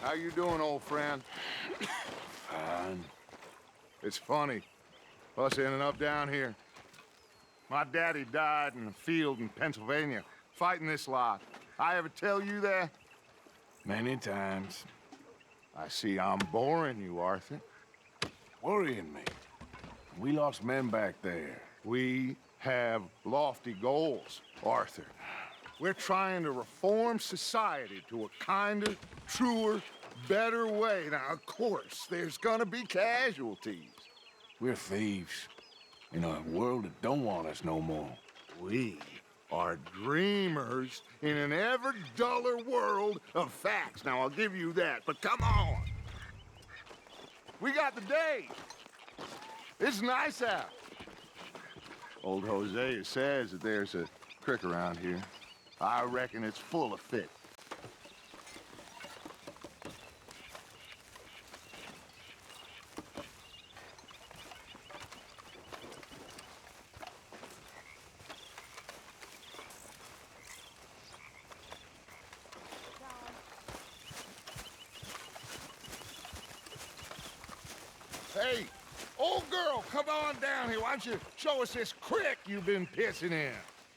How you doing, old friend? Fine. It's funny, us ending up down here. My daddy died in a field in Pennsylvania, fighting this lot. I ever tell you that? Many times. I see I'm boring you, Arthur. Worrying me. We lost men back there. We have lofty goals, Arthur. We're trying to reform society to a kinder, truer, better way. Now, of course, there's gonna be casualties. We're thieves. In a world that don't want us no more. We are dreamers in an ever duller world of facts. Now, I'll give you that, but come on. We got the day. It's nice out. Old Hosea says that there's a creek around here. I reckon it's full of fish. Hey, old girl, come on down here. Why don't you show us this creek you've been pissing in?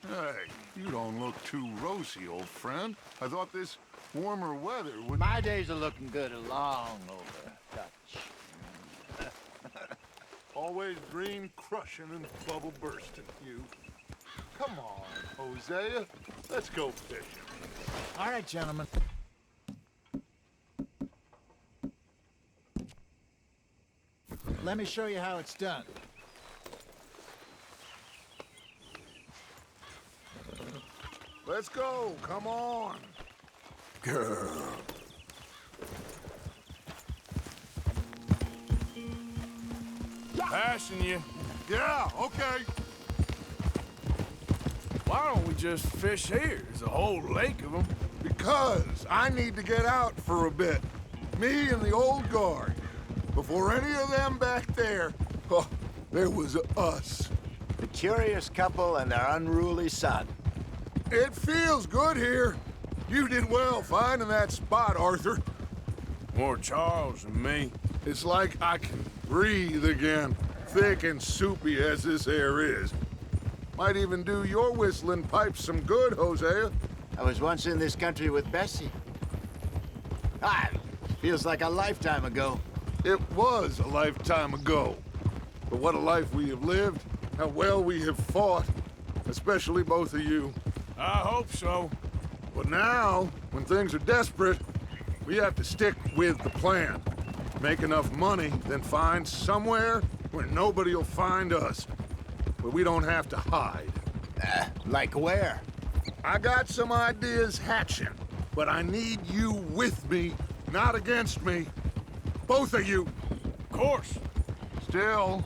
Hey, you don't look too rosy, old friend. I thought this warmer weather would... My days are looking good along over, Dutch. Always dream crushing and bubble bursting, you. Come on, Hosea. Let's go fishing. All right, gentlemen. Let me show you how it's done. Let's go, come on. Girl. Passing you. Yeah, okay. Why don't we just fish here? There's a whole lake of them. Because I need to get out for a bit. Me and the old guard. Before any of them back there, oh, there was us. The curious couple and their unruly son. It feels good here. You did well finding that spot, Arthur. More Charles than me. It's like I can breathe again, thick and soupy as this air is. Might even do your whistling pipes some good, Hosea. I was once in this country with Bessie. Ah, feels like a lifetime ago. It was a lifetime ago. But what a life we have lived, how well we have fought, especially both of you. I hope so. But now, when things are desperate, we have to stick with the plan. Make enough money, then find somewhere where nobody will find us. Where we don't have to hide. Like where? I got some ideas hatching, but I need you with me, not against me. Both of you. Of course. Still,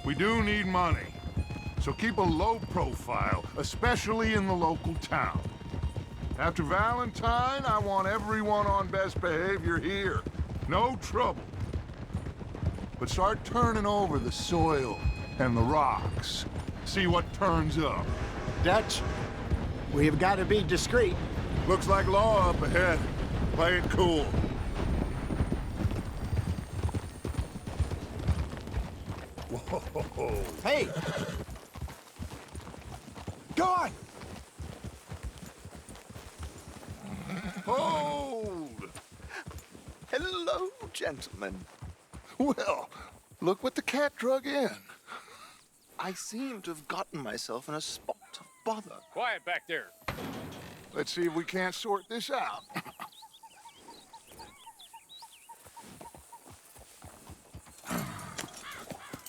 we do need money. So keep a low profile, especially in the local town. After Valentine, I want everyone on best behavior here. No trouble. But start turning over the soil and the rocks. See what turns up. Dutch, we've got to be discreet. Looks like law up ahead. Play it cool. Whoa. Hey! Go on! Hold! Hello, gentlemen. Well, look what the cat drug in. I seem to have gotten myself in a spot of bother. Quiet back there. Let's see if we can't sort this out.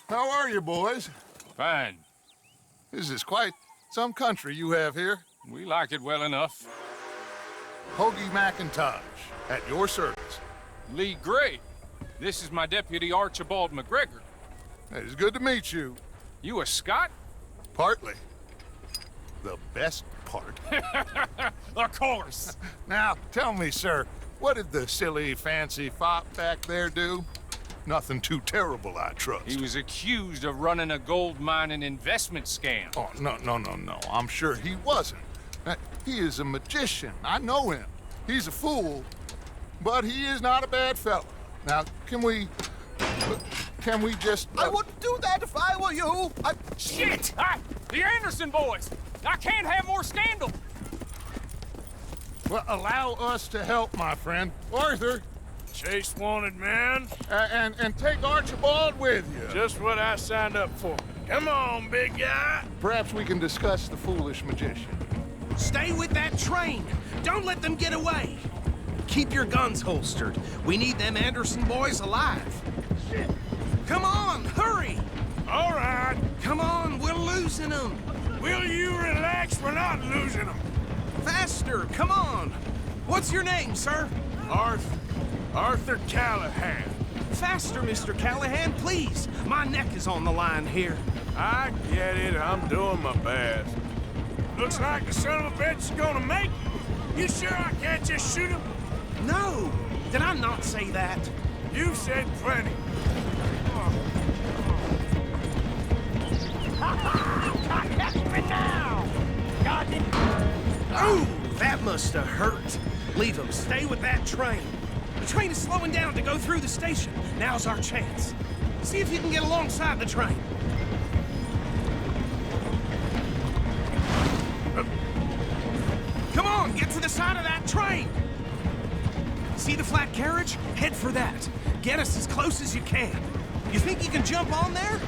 How are you, boys? Fine. This is quite some country you have here. We like it well enough. Hoagie McIntosh, at your service. Lee Gray. This is my deputy Archibald McGregor. It is good to meet you. You a Scot? Partly. The best part. Of course. Now, tell me, sir, what did the silly, fancy fop back there do? Nothing too terrible, I trust. He was accused of running a gold mining investment scam. Oh, no. I'm sure he wasn't. He is a magician. I know him. He's a fool. but he is not a bad fellow. Now, can we just... I wouldn't do that if I were you. Shit! The Anderson boys! I can't have more scandal! Well, allow us to help, my friend. Arthur, Chase wanted man. and take Archibald with you. Just what I signed up for. Come on, big guy. Perhaps we can discuss the foolish magician. Stay with that train. Don't let them get away. Keep your guns holstered. We need them Anderson boys alive. Come on, hurry! All right. Come on, we're losing them. Will you relax? We're not losing them. Faster, come on. What's your name, sir? Arthur Callahan. Faster, Mr. Callahan, please. My neck is on the line here. I get it. I'm doing my best. Looks like the son of a bitch is gonna make it. You sure I can't just shoot him? No, did I not say that? You said plenty. Ooh, that must have hurt. Leave them. Stay with that train. The train is slowing down to go through the station. Now's our chance. See if you can get alongside the train. Come on, get to the side of that train. See the flat carriage? Head for that. Get us as close as you can. You think you can jump on there?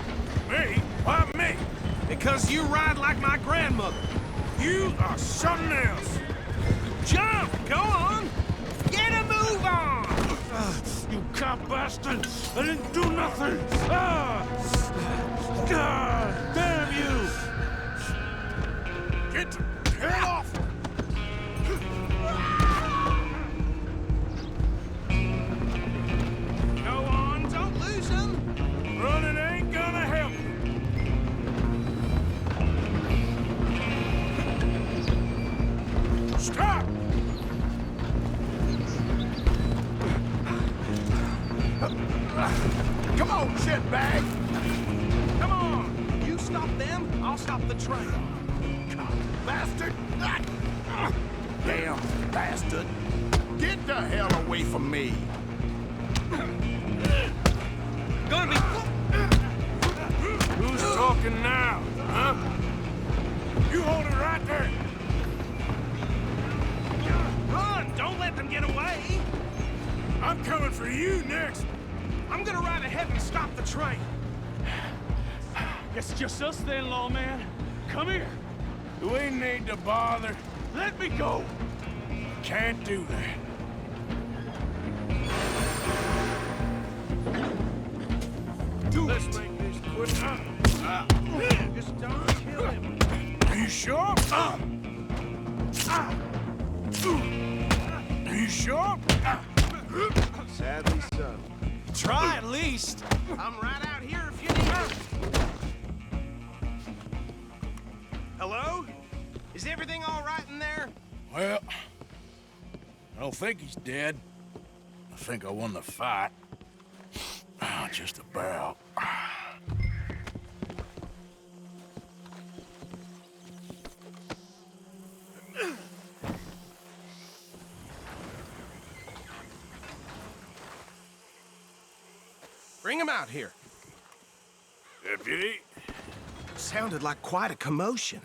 Me? Why me? Because you ride like my grandmother. You are something else. Jump! Go on! Get a move on! You cop bastard! I didn't do nothing! Damn you! Get off! Go on, don't lose them! Running ain't gonna help you. Stop! Come on, shitbag! Come on! You stop them, I'll stop the train. Bastard! Damn bastard! Get the hell away from me! Gonna be... Who's talking now, huh? You hold it right there. Run! Don't let them get away! I'm coming for you next. I'm gonna ride ahead and stop the train. Guess it's just us then, lawman. Come here. Do we need to bother? Let me go. Can't do that. Let's make this quick. Just don't kill him. Are you sure? Are you sure? Sadly so. Try at least. I'm right out here if you need me. Hello? Is everything all right in there? Well, I don't think he's dead. I think I won the fight. Just about. Bring him out here. Deputy, Sounded like quite a commotion.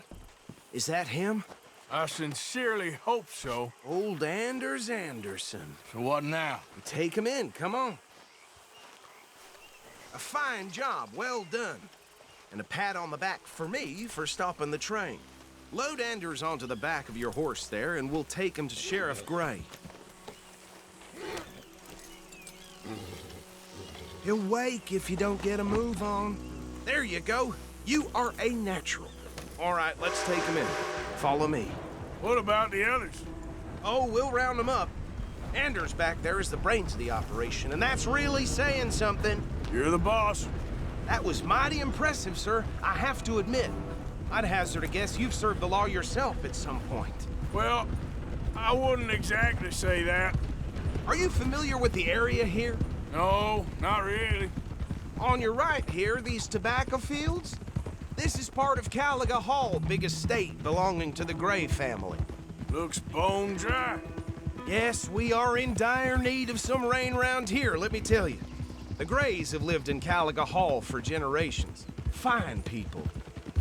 Is that him? I sincerely hope so. Old Anders Anderson. So what now? Take him in, come on. A fine job, well done. And a pat on the back for me for stopping the train. Load Anders onto the back of your horse there, and we'll take him to Sheriff Gray. He'll wake if you don't get a move on. There you go. You are a natural. All right, let's take him in. Follow me. What about the others? Oh, we'll round them up. Anders back there is the brains of the operation, and that's really saying something. You're the boss. That was mighty impressive, sir. I have to admit. I'd hazard a guess you've served the law yourself at some point. Well, I wouldn't exactly say that. Are you familiar with the area here? No, not really. On your right here, these tobacco fields? This is part of Caliga Hall, big estate belonging to the Gray family. Looks bone dry. Yes, we are in dire need of some rain round here, let me tell you. The Grays have lived in Caliga Hall for generations. Fine people.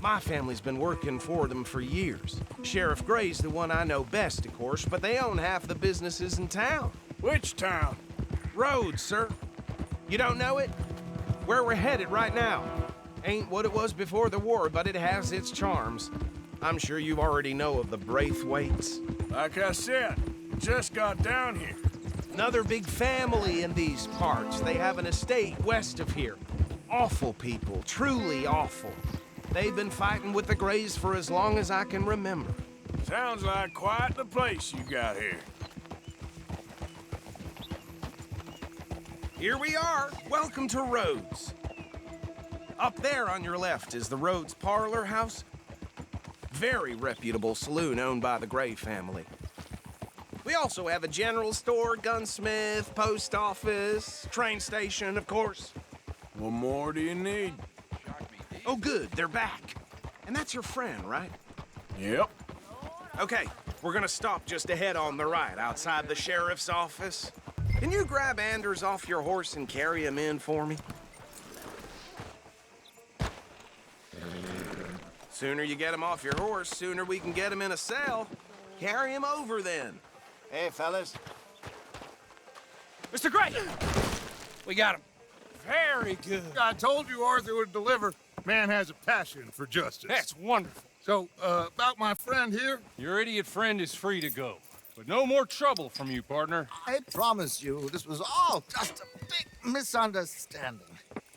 My family's been working for them for years. Sheriff Gray's the one I know best, of course, but they own half the businesses in town. Which town? Rhodes, sir. You don't know it? Where we're headed right now. Ain't what it was before the war, but it has its charms. I'm sure you already know of the Braithwaites. Like I said, just got down here. Another big family in these parts. They have an estate west of here. Awful people, truly awful. They've been fighting with the Grays for as long as I can remember. Sounds like quite the place you got here. Here we are. Welcome to Rhodes. Up there on your left is the Rhodes Parlor house. Very reputable saloon owned by the Gray family. We also have a general store, gunsmith, post office, train station, of course. What more do you need? Oh, good, they're back. And that's your friend, right? Yep. Okay, we're gonna stop just ahead on the right, outside the sheriff's office. Can you grab Anders off your horse and carry him in for me? Sooner you get him off your horse, sooner we can get him in a cell. Carry him over, then. Hey, fellas. Mr. Gray! We got him. Very good. I told you Arthur would deliver. Man has a passion for justice. That's wonderful. So, about my friend here? Your idiot friend is free to go. But no more trouble from you, partner. I promise you, this was all just a big misunderstanding.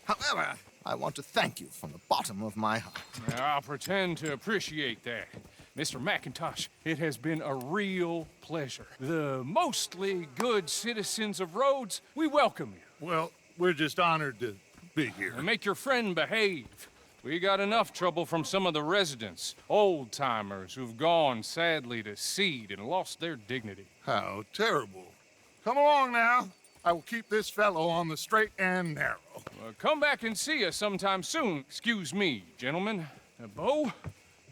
However, I want to thank you from the bottom of my heart. I'll pretend to appreciate that. Mr. McIntosh, it has been a real pleasure. The mostly good citizens of Rhodes, we welcome you. Well, we're just honored to be here. And make your friend behave. We got enough trouble from some of the residents, old-timers who've gone, sadly, to seed and lost their dignity. How terrible. Come along now. I will keep this fellow on the straight and narrow. Come back and see us sometime soon. Excuse me, gentlemen. Bo,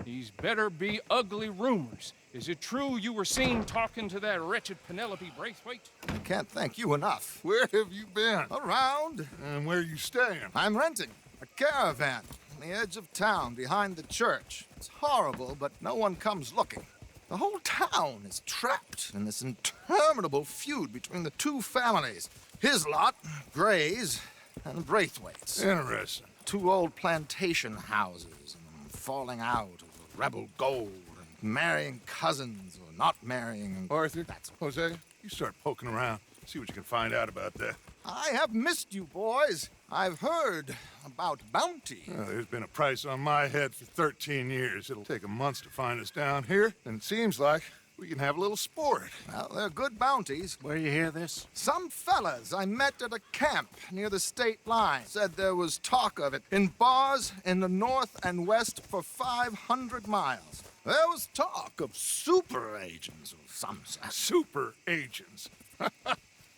these better be ugly rumors. Is it true you were seen talking to that wretched Penelope Braithwaite? I can't thank you enough. Where have you been? Around, And where you staying? I'm renting a caravan on the edge of town behind the church. It's horrible, but no one comes looking. The whole town is trapped in this interminable feud between the two families. His lot, Grays, and Braithwaite's. Interesting. Two old plantation houses, and falling out over rebel gold, and marrying cousins or not marrying. Arthur, Jose, you start poking around. See what you can find out about that. I have missed you, boys. I've heard about bounty. There's been a price on my head for 13 years. It'll take a month to find us down here, and it seems like we can have a little sport. Well, they're good bounties. Where you hear this? Some fellas I met at a camp near the state line said there was talk of it in bars in the north and west for 500 miles. There was talk of super agents of some sort. Super agents.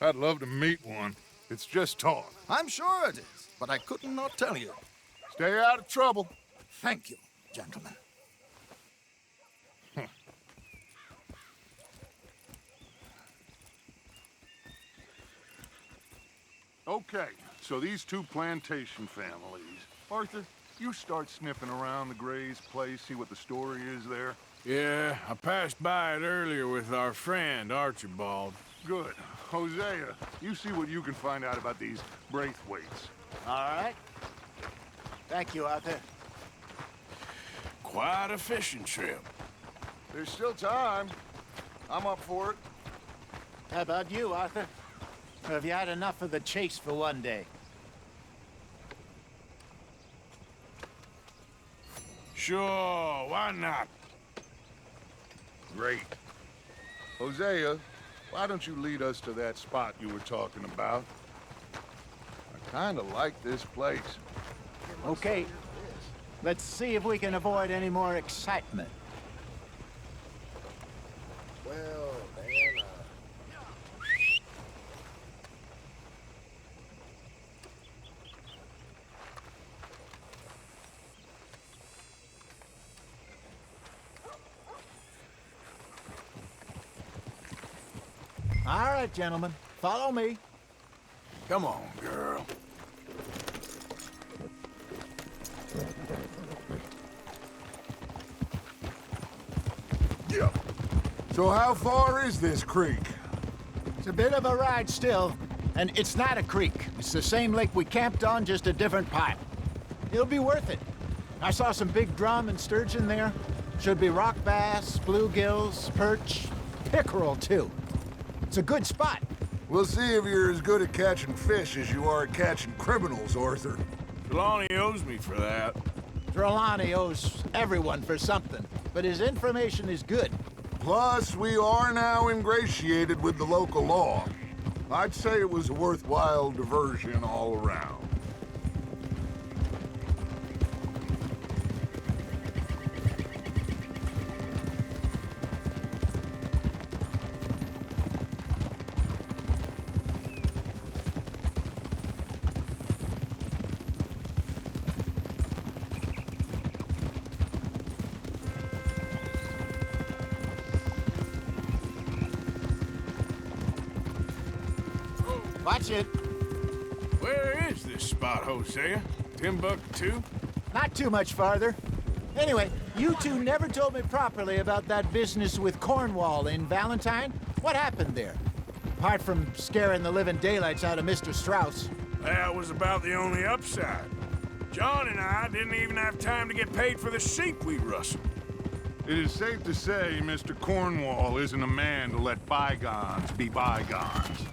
I'd love to meet one. It's just talk. I'm sure it is, but I could not tell you. Stay out of trouble. Thank you, gentlemen. Okay, so these two plantation families. Arthur, you start sniffing around the Gray's place, see what the story is there. Yeah, I passed by it earlier with our friend, Archibald. Good. Hosea, you see what you can find out about these Braithwaites. All right. Thank you, Arthur. Quite a fishing trip. There's still time. I'm up for it. How about you, Arthur? Or have you had enough of the chase for one day? Sure, why not? Great. Hosea, why don't you lead us to that spot you were talking about? I kind of like this place. Okay. Let's see if we can avoid any more excitement. Well, then, All right, gentlemen. Follow me. Come on, girl. Yeah. So how far is this creek? It's a bit of a ride still, and it's not a creek. It's the same lake we camped on, just a different pipe. It'll be worth it. I saw some big drum and sturgeon there. Should be rock bass, bluegills, perch, pickerel, too. It's a good spot. We'll see if you're as good at catching fish as you are at catching criminals, Arthur. Trelawney owes me for that. Trelawney owes everyone for something, but his information is good. Plus, we are now ingratiated with the local law. I'd say it was a worthwhile diversion all around. Watch it. Where is this spot, Hosea? Timbuktu? Not too much farther. Anyway, you two never told me properly about that business with Cornwall in Valentine. What happened there? Apart from scaring the living daylights out of Mr. Strauss. That was about the only upside. John and I didn't even have time to get paid for the sheep we rustled. It is safe to say Mr. Cornwall isn't a man to let bygones be bygones.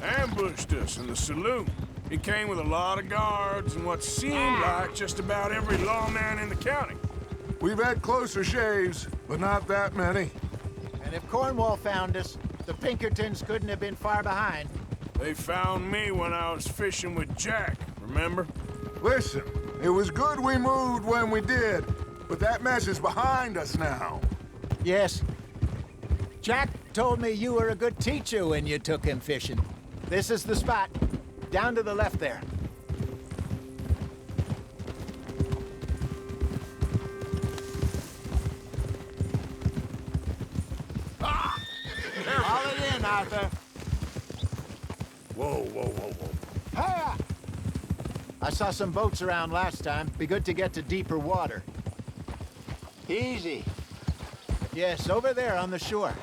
Ambushed us in the saloon. He came with a lot of guards and what seemed like just about every lawman in the county. We've had closer shaves, but not that many. And if Cornwall found us, the Pinkertons couldn't have been far behind. They found me when I was fishing with Jack, remember? Listen, it was good we moved when we did, but that mess is behind us now. Yes. Jack told me you were a good teacher when you took him fishing. This is the spot. Down to the left there. Haul it in, Arthur. Whoa, whoa, whoa, whoa. Hiya! I saw some boats around last time. Be good to get to deeper water. Easy. Yes, over there on the shore.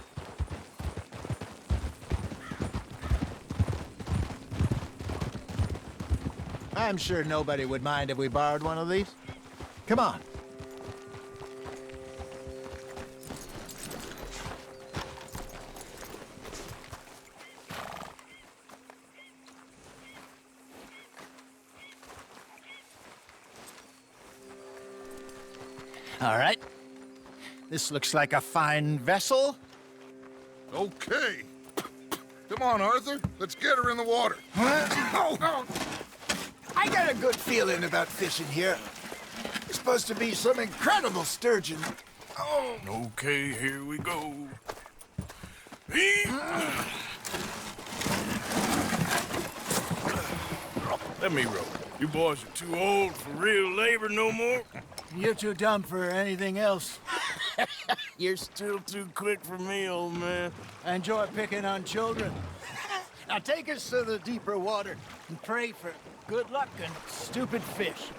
I'm sure nobody would mind if we borrowed one of these. Come on. All right. This looks like a fine vessel. Okay. Come on, Arthur. Let's get her in the water. I got a good feeling about fishing here. There's supposed to be some incredible sturgeon. Okay, here we go. Let me row. You boys are too old for real labor no more. You're too dumb for anything else. You're still too quick for me, old man. I enjoy picking on children. Now take us to the deeper water and pray for good luck and stupid fish.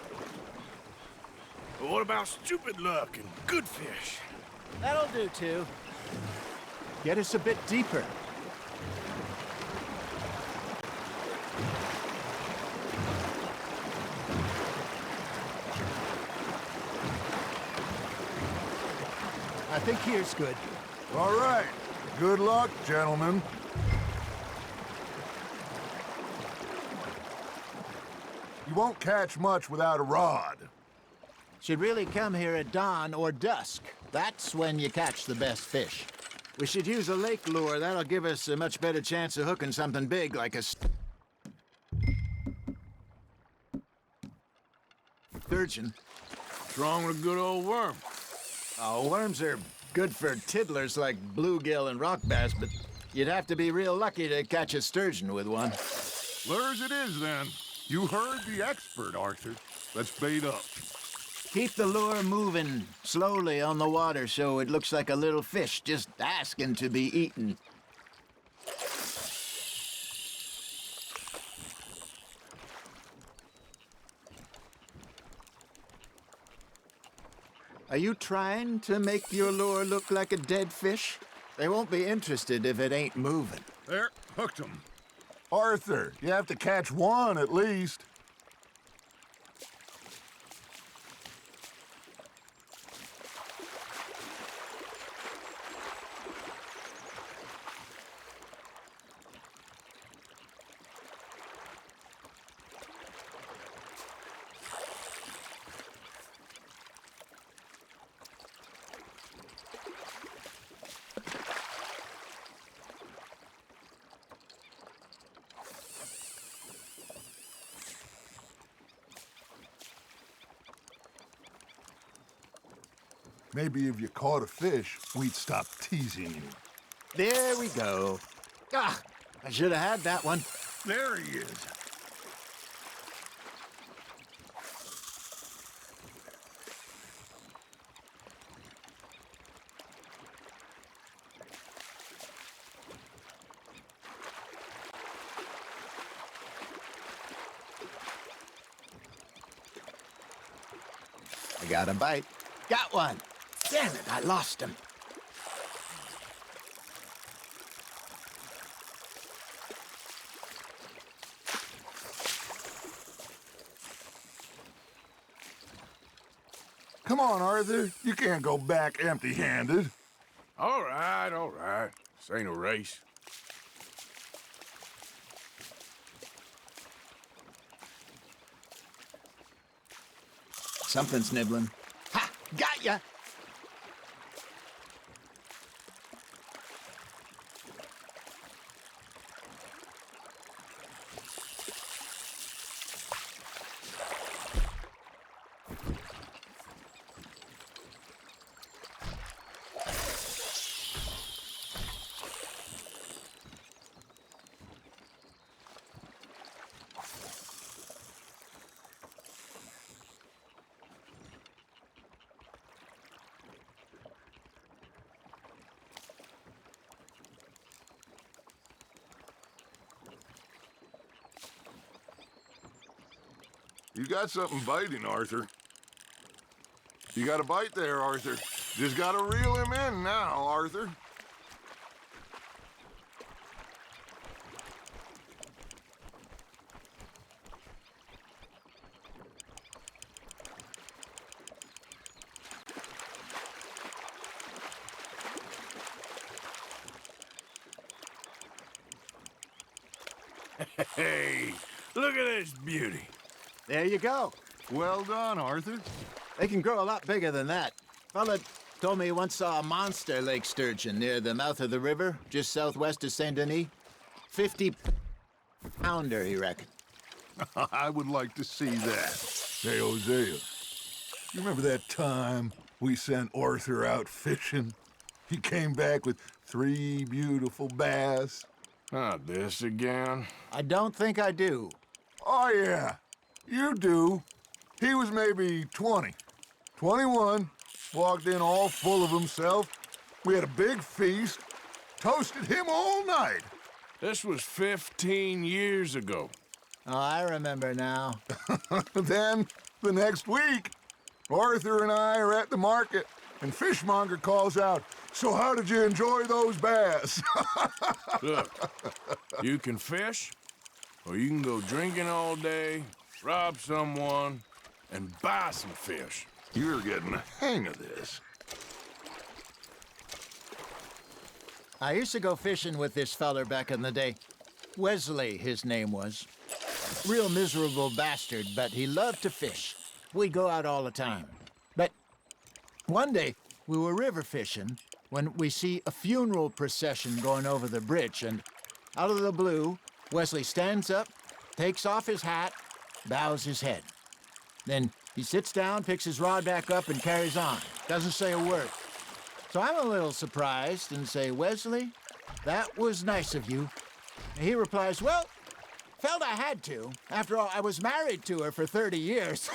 But what about stupid luck and good fish? That'll do, too. Get us a bit deeper. I think here's good. All right. Good luck, gentlemen. You won't catch much without a rod. Should really come here at dawn or dusk. That's when you catch the best fish. We should use a lake lure. That'll give us a much better chance of hooking something big like a sturgeon. What's wrong with a good old worm? Oh, worms are good for tiddlers like bluegill and rock bass, but you'd have to be real lucky to catch a sturgeon with one. Lures it is, then. You heard the expert, Arthur. Let's bait up. Keep the lure moving slowly on the water so it looks like a little fish just asking to be eaten. Are you trying to make your lure look like a dead fish? They won't be interested if it ain't moving. There, hooked him. Arthur, you have to catch one at least. Maybe if you caught a fish, we'd stop teasing you. There we go. Ah, I should have had that one. There he is. I got a bite. Got one. Damn it, I lost him. Come on, Arthur. You can't go back empty-handed. All right, all right. This ain't a race. Something's nibbling. Ha! Got ya! You got something biting, Arthur. You got a bite there, Arthur. Just gotta reel him in now, Arthur. Hey, look at this beauty. There you go. Well done, Arthur. They can grow a lot bigger than that. Fella told me he once saw a monster lake sturgeon near the mouth of the river, just southwest of Saint Denis. 50-pounder, he reckoned. I would like to see that. Hey, Hosea, you remember that time we sent Arthur out fishing? He came back with 3 beautiful bass. Not this again. I don't think I do. Oh, yeah, you do. He was maybe 20, 21, walked in all full of himself. We had a big feast, toasted him all night. This was 15 years ago. Oh, I remember now. Then, the next week, Arthur and I are at the market, and Fishmonger calls out, "So how did you enjoy those bass?" Look, you can fish, or you can go drinking all day, rob someone, and buy some fish. You're getting the hang of this. I used to go fishing with this feller back in the day. Wesley, his name was. Real miserable bastard, but he loved to fish. We'd go out all the time. But one day, we were river fishing when we see a funeral procession going over the bridge, and out of the blue, Wesley stands up, takes off his hat, bows his head. Then he sits down, picks his rod back up, and carries on. Doesn't say a word. So I'm a little surprised and say, "Wesley, that was nice of you." And he replies, "Well, felt I had to. After all, I was married to her for 30 years.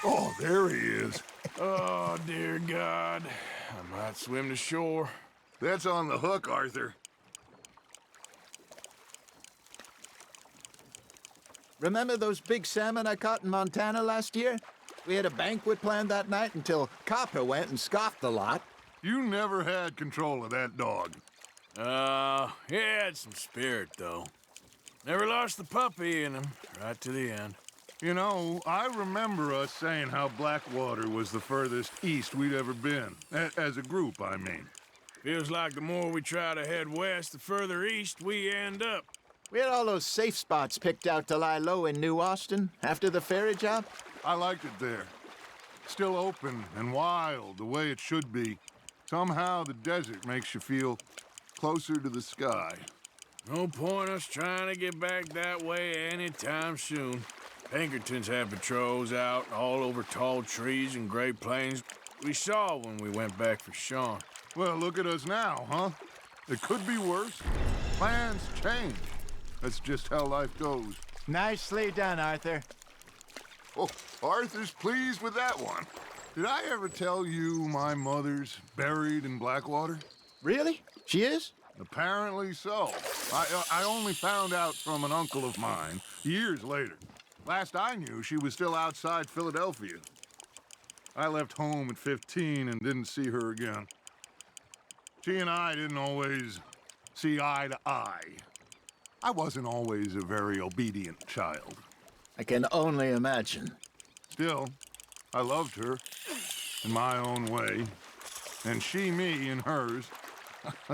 Oh, there he is. Oh, dear God. I might swim to shore. That's on the hook, Arthur. Remember those big salmon I caught in Montana last year? We had a banquet planned that night until Copper went and scoffed the lot. You never had control of that dog. He had some spirit, though. Never lost the puppy in him, right to the end. You know, I remember us saying how Blackwater was the furthest east we'd ever been. As a group, I mean. Feels like the more we try to head west, the further east we end up. We had all those safe spots picked out to lie low in New Austin after the ferry job. I liked it there. Still open and wild, the way it should be. Somehow the desert makes you feel closer to the sky. No point us trying to get back that way anytime soon. Pinkertons have patrols out all over tall trees and Great Plains. We saw when we went back for Sean. Well, look at us now, huh? It could be worse. Plans change. That's just how life goes. Nicely done, Arthur. Oh, Arthur's pleased with that one. Did I ever tell you my mother's buried in Blackwater? Really? She is? Apparently so. I only found out from an uncle of mine years later. Last I knew, she was still outside Philadelphia. I left home at 15 and didn't see her again. She and I didn't always see eye to eye. I wasn't always a very obedient child. I can only imagine. Still, I loved her in my own way, and she me in hers.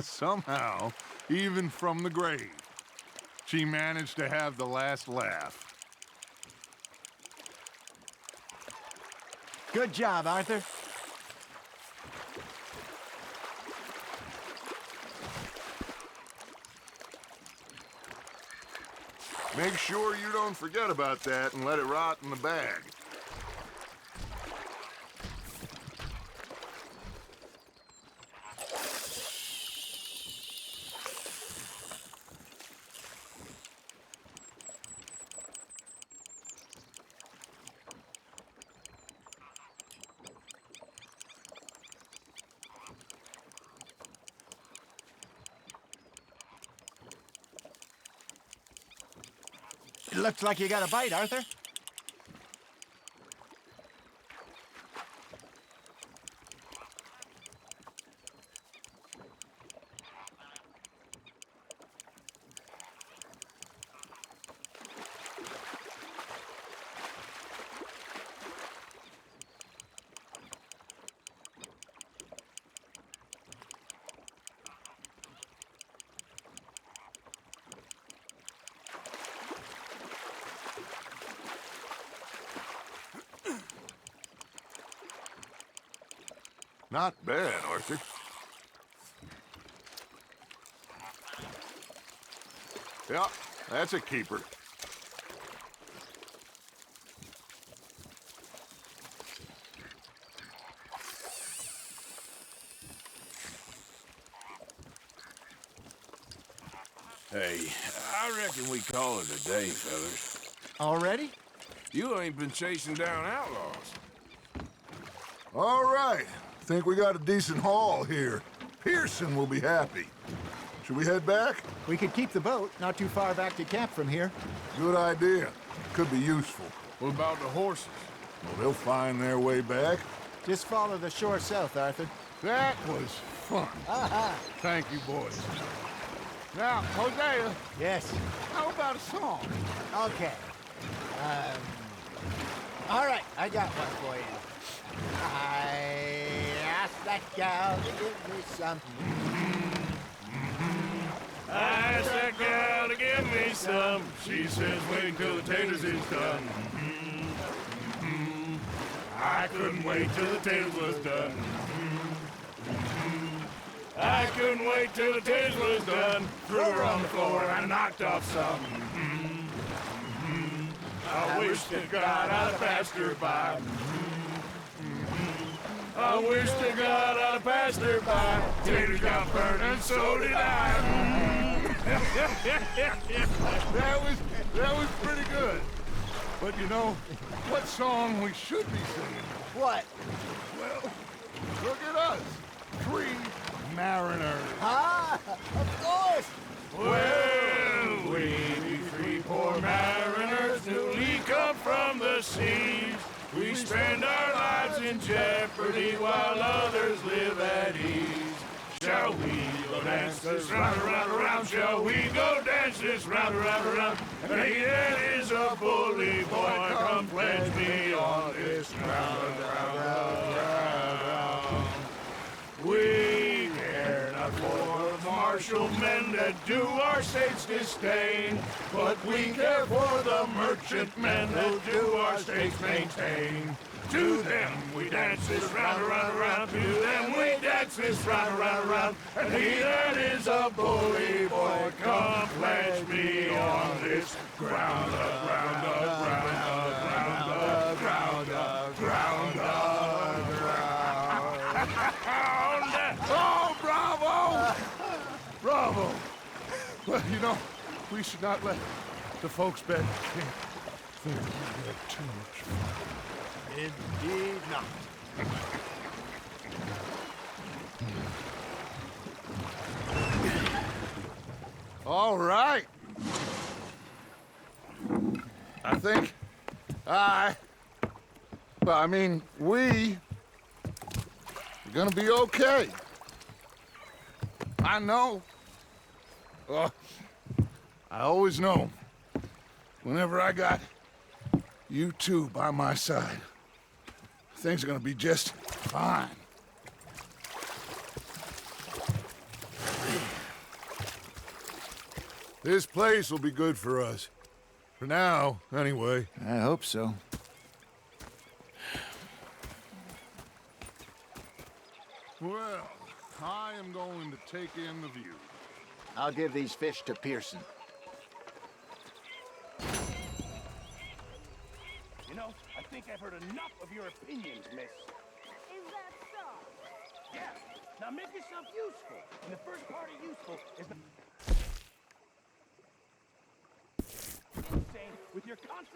Somehow, even from the grave, she managed to have the last laugh. Good job, Arthur. Make sure you don't forget about that and let it rot in the bag. It looks like you got a bite, Arthur. Not bad, Arthur. Yeah, that's a keeper. Hey, I reckon we call it a day, fellas. Already? You ain't been chasing down outlaws. All right. Think we got a decent haul here. Pearson will be happy. Should we head back? We could keep the boat not too far back to camp from here. Good idea. Could be useful. What about the horses? Well, they'll find their way back. Just follow the shore south, Arthur. That was fun. Thank you, boys. Now, Hosea, Yes. how about a song? Okay. All right, I got one for you. I asked that gal to give me some. I asked that girl to give me some. She says wait till the taters is done. I couldn't wait till the taters was done. I couldn't wait till the taters was done. Threw her on the floor and knocked off some. I wish to God I'd passed her by. I wish to God I'd passed her by. Taters got burned and so did I. That was pretty good. But you know, what song we should be singing? What? Well, look at us. 3 mariners. Ah, of course. Well, we be 3 poor mariners newly come from the seas. We spend our lives in jeopardy while others live at ease. Shall we go dance this round, around, around? Shall we go dance this round, around, around? And he that is a bully boy, come pledge me on this round, round, round. We care not for the martial men that do our state's disdain, but we care for the merchant men that do our state's maintain. To them we dance this round, around, around. To them we dance this round, around, around. And he that is a bully boy, come pledge me on this ground up, ground up, ground up, ground up, ground up, ground up. Oh, bravo! Bravo! Well, you know, we should not let the folks back think we had too much fun. Indeed not. All right. I think we are gonna be okay. I know. I always know. Whenever I got you two by my side, things are gonna be just fine. This place will be good for us. For now, anyway. I hope so. Well, I am going to take in the view. I'll give these fish to Pearson. You know, I think I've heard enough of your opinions, miss. Is that so? Yeah. Now make yourself useful. And the first part of useful is the... insane with your constant